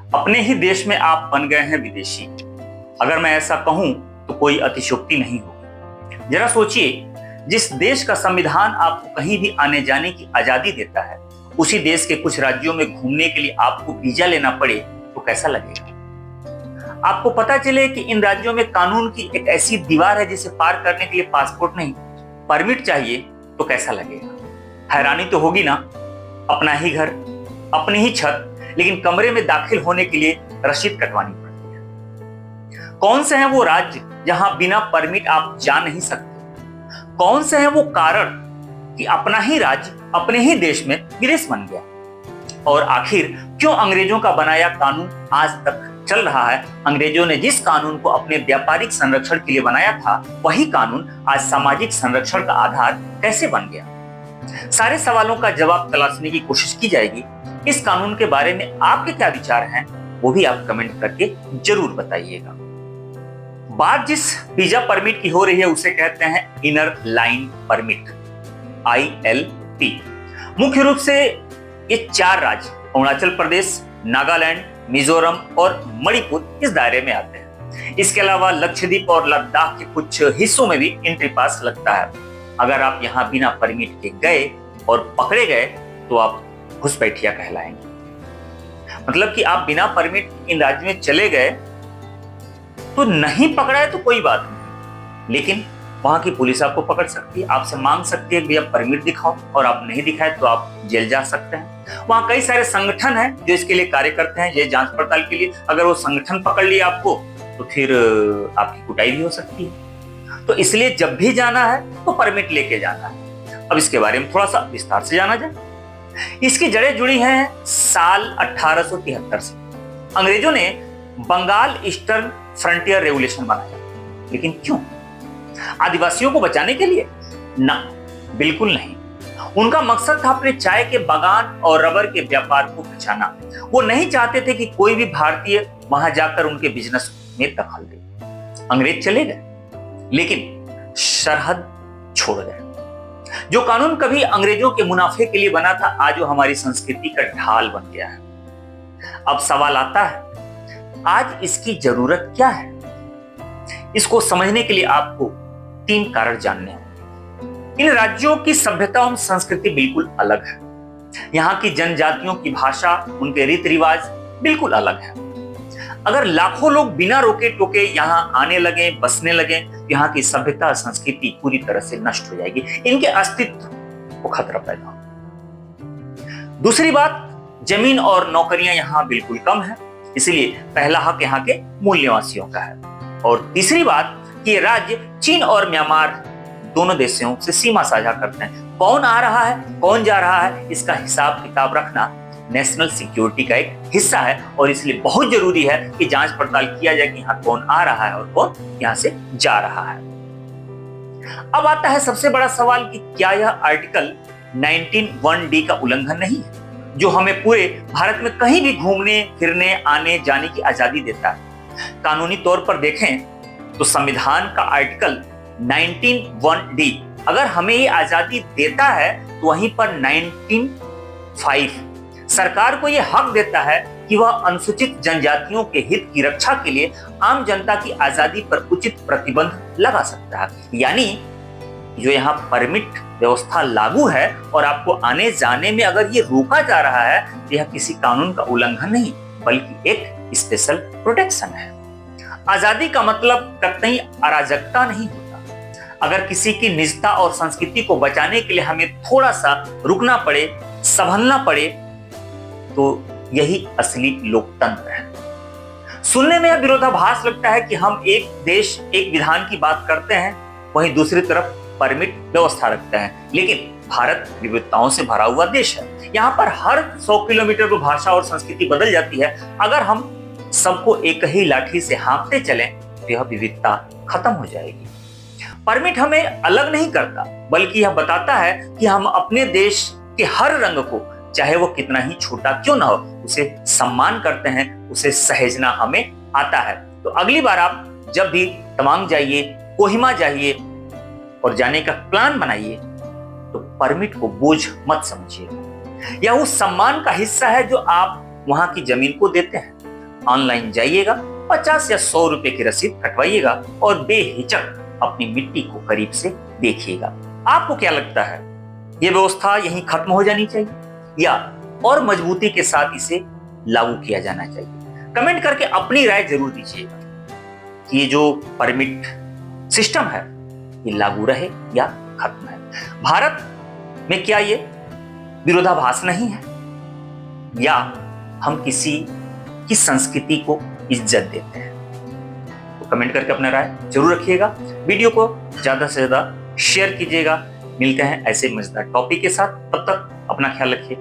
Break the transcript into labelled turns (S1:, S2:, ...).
S1: अपने ही देश में आप बन गए हैं विदेशी। अगर मैं ऐसा कहूं तो कोई अतिशयोक्ति नहीं होगी। जरा सोचिए, जिस देश का संविधान आपको कहीं भी आने जाने की आजादी देता है, उसी देश के कुछ राज्यों में घूमने के लिए आपको वीजा लेना पड़े तो कैसा लगेगा? आपको पता चले कि इन राज्यों में कानून की एक ऐसी दीवार है जिसे पार करने के लिए पासपोर्ट नहीं, परमिट चाहिए, तो कैसा लगेगा? हैरानी तो होगी ना। अपना ही घर, अपनी ही छत, लेकिन कमरे में दाखिल होने के लिए रसीद कटवानी पड़ती है। कौन से हैं वो राज्य जहां बिना परमिट आप जा नहीं सकते? कौन से हैं वो कारण कि अपना ही राज्य अपने ही देश में विदेश बन गया? और आखिर क्यों अंग्रेजों का बनाया कानून आज तक चल रहा है? अंग्रेजों ने जिस कानून को अपने व्यापारिक संरक्षण के लिए बनाया था, वही कानून आज सामाजिक संरक्षण का आधार कैसे बन गया? सारे सवालों का जवाब तलाशने की कोशिश की जाएगी। इस कानून के बारे में आपके क्या विचार हैं, वो भी आप कमेंट करके जरूर बताइएगा। बात जिस वीजा परमिट की हो रही है उसे कहते हैं इनर लाइन परमिट, ILP। मुख्य रूप से ये 4 राज्य अरुणाचल प्रदेश, नागालैंड, मिजोरम और मणिपुर इस दायरे में आते हैं। इसके अलावा लक्षद्वीप और लद्दाख के कुछ हिस्सों में भी एंट्री पास लगता है। अगर आप यहाँ बिना परमिट के गए और पकड़े गए तो आप घुसपैठिया कहलाएंगे। मतलब कि आप बिना परमिट इन राज्य में चले गए तो नहीं पकड़ा है तो कोई बात नहीं, लेकिन वहां की पुलिस आपको पकड़ सकती है, आपसे मांग सकती है कि भैया परमिट दिखाओ, और आप नहीं दिखाए तो आप जेल जा सकते हैं। वहां कई सारे संगठन हैं जो इसके लिए कार्य करते हैं, ये जांच पड़ताल के लिए। अगर वो संगठन पकड़ लिया आपको तो फिर आपकी कुटाई भी हो सकती है। तो इसलिए जब भी जाना है तो परमिट लेके जाना है। अब इसके बारे में थोड़ा सा विस्तार से जाना जाए। इसकी जड़ें जुड़ी हैं साल 1873 से। अंग्रेजों ने बंगाल ईस्टर्न फ्रंटियर रेगुलेशन बनाया, लेकिन क्यों? आदिवासियों को बचाने के लिए? ना, बिल्कुल नहीं। उनका मकसद था अपने चाय के बागान और रबर के व्यापार को बचाना। वो नहीं चाहते थे कि कोई भी भारतीय वहां जाकर उनके बिजनेस में दखल दे। अंग्रेज चले गए, लेकिन सरहद छोड़ गए। जो कानून कभी अंग्रेजों के मुनाफे के लिए बना था, आज वो हमारी संस्कृति का ढाल बन गया है। अब सवाल आता है, आज इसकी जरूरत क्या है? इसको समझने के लिए आपको 3 कारण जानने होंगे। इन राज्यों की सभ्यता और संस्कृति बिल्कुल अलग है। यहाँ की जनजातियों की भाषा, उनके रीति रिवाज बिल्कुल अलग है। अगर लाखों लोग बिना रोके टोके यहाँ आने लगे, बसने लगे, तो यहाँ की सभ्यता और संस्कृति पूरी तरह से नष्ट हो जाएगी। इनके अस्तित्व को खतरा पैदा होगा। दूसरी बात, जमीन और नौकरियां यहाँ बिल्कुल कम है, इसलिए पहला हक यहाँ के मूल निवासियों का है। और तीसरी बात कि ये राज्य चीन और म्यांमार दोनों देशों से सीमा साझा करते हैं। कौन आ रहा है, कौन जा रहा है, इसका हिसाब किताब रखना नेशनल सिक्योरिटी का एक हिस्सा है, और इसलिए बहुत जरूरी है कि जांच पड़ताल किया जाए कि यहाँ कौन आ रहा है और कौन यहाँ से जा रहा है। अब आता है सबसे बड़ा सवाल कि क्या यह आर्टिकल 19(1)D का उल्लंघन नहीं है, जो हमें पूरे भारत में कहीं भी घूमने फिरने आने जाने की आजादी देता है? कानूनी तौर पर देखें तो संविधान का आर्टिकल 19(1)D अगर हमें ये आजादी देता है, तो वहीं पर 19(5) सरकार को यह हक देता है कि वह अनुसूचित जनजातियों के हित की रक्षा के लिए आम जनता की आजादी पर उचित प्रतिबंध लगा सकता है। यानी जो यहाँ परमिट व्यवस्था लागू है और आपको आने जाने में अगर ये रोका जा रहा है, तो यह किसी कानून का उल्लंघन नहीं, बल्कि एक स्पेशल प्रोटेक्शन है। आजादी का मतलब कतई अराजकता नहीं होता। अगर किसी की निजता और संस्कृति को बचाने के लिए हमें थोड़ा सा रुकना पड़े, संभलना पड़े, तो यही असली लोकतंत्र है। सुनने में यह विरोधाभास लगता है कि हम एक देश एक विधान की बात करते हैं, वहीं दूसरी तरफ परमिट व्यवस्था रखते हैं। लेकिन भारत विविधताओं से भरा हुआ देश है। यहाँ पर हर 100 किलोमीटर पर भाषा और संस्कृति बदल जाती है। अगर हम सबको एक ही लाठी से हाँकते चलें, तो यह विविधता खत्म हो जाएगी। परमिट हमें अलग नहीं करता, बल्कि यह बताता है कि हम अपने देश के हर रंग को, चाहे वो कितना ही छोटा क्यों ना हो, उसे सम्मान करते हैं, उसे सहेजना हमें आता है। तो अगली बार आप जब भी तवांग जाइए, कोहिमा जाइए और जाने का प्लान बनाइए, तो परमिट को बोझ मत समझिए। यह उस सम्मान का हिस्सा है जो आप वहां की जमीन को देते हैं। ऑनलाइन जाइएगा, 50 या 100 रुपए की रसीद कटवाइएगा और बेहिचक अपनी मिट्टी को करीब से देखिएगा। आपको क्या लगता है, यह व्यवस्था यहीं खत्म हो जानी चाहिए या और मजबूती के साथ इसे लागू किया जाना चाहिए? कमेंट करके अपनी राय जरूर दीजिएगा कि ये जो परमिट सिस्टम है ये लागू रहे या खत्म है। भारत में क्या ये विरोधाभास नहीं है, या हम किसी की संस्कृति को इज्जत देते हैं? तो कमेंट करके अपना राय जरूर रखिएगा। वीडियो को ज्यादा से ज्यादा शेयर कीजिएगा। मिलते हैं ऐसे मजेदार टॉपिक के साथ, तब तक अपना ख्याल रखिए।